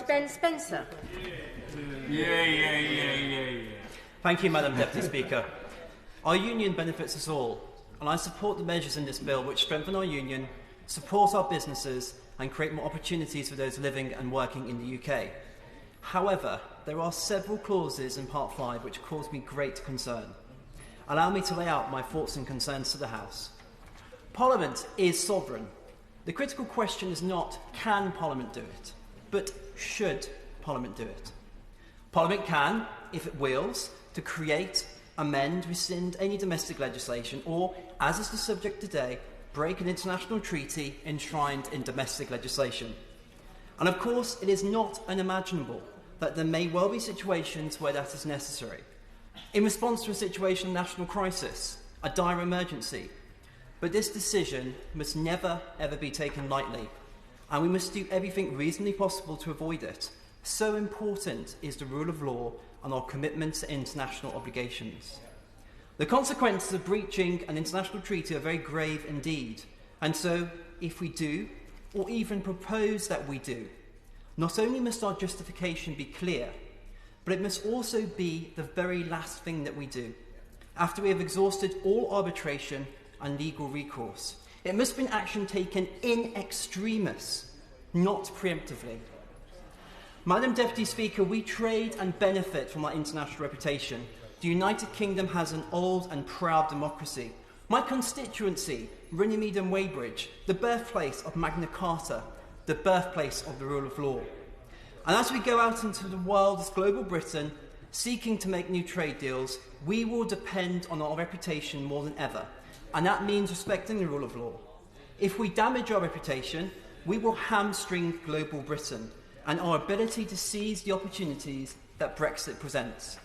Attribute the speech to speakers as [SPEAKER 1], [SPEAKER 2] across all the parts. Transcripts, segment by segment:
[SPEAKER 1] Ben Spencer.
[SPEAKER 2] Thank you, Madam Deputy Speaker. Our union benefits us all, and I support the measures in this bill which strengthen our union, support our businesses, and create more opportunities for those living and working in the UK. However, there are several clauses in Part 5 which cause me great concern. Allow me to lay out my thoughts and concerns to the House. Parliament is sovereign. The critical question is not, can Parliament do it, but should Parliament do it? Parliament can, if it wills, to create, amend, rescind any domestic legislation, or, as is the subject today, break an international treaty enshrined in domestic legislation. And of course, it is not unimaginable that there may well be situations where that is necessary. In response to a situation of national crisis, a dire emergency. But this decision must never, ever be taken lightly, and we must do everything reasonably possible to avoid it. So important is the rule of law and our commitment to international obligations. The consequences of breaching an international treaty are very grave indeed, and so if we do, or even propose that we do, not only must our justification be clear, but it must also be the very last thing that we do, after we have exhausted all arbitration and legal recourse. It must be an action taken in extremis, not preemptively. Madam Deputy Speaker, we trade and benefit from our international reputation. The United Kingdom has an old and proud democracy. My constituency, Runnymede and Weybridge, the birthplace of Magna Carta, the birthplace of the rule of law. And as we go out into the world as global Britain, seeking to make new trade deals, we will depend on our reputation more than ever. And that means respecting the rule of law. If we damage our reputation, we will hamstring global Britain and our ability to seize the opportunities that Brexit presents.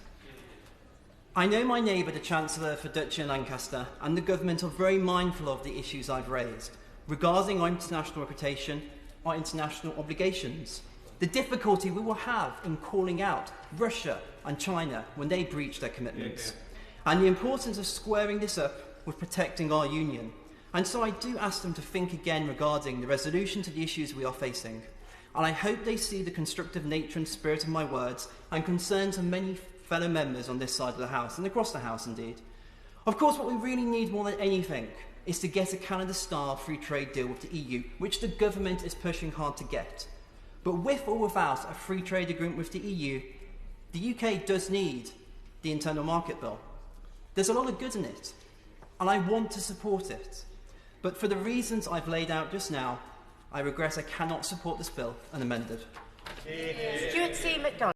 [SPEAKER 2] I know my neighbour, the Chancellor for Duchy and Lancaster, and the government are very mindful of the issues I've raised regarding our international reputation, our international obligations, the difficulty we will have in calling out Russia and China when they breach their commitments, and the importance of squaring this up with protecting our union. And so I do ask them to think again regarding the resolution to the issues we are facing. And I hope they see the constructive nature and spirit of my words and concerns of many fellow members on this side of the House, and across the House indeed. Of course, what we really need more than anything is to get a Canada-style free trade deal with the EU, which the government is pushing hard to get. But with or without a free trade agreement with the EU, the UK does need the Internal Market Bill. There's a lot of good in it, and I want to support it. But for the reasons I've laid out just now, I regret I cannot support this bill unamended.
[SPEAKER 1] Stuart C. McDonald.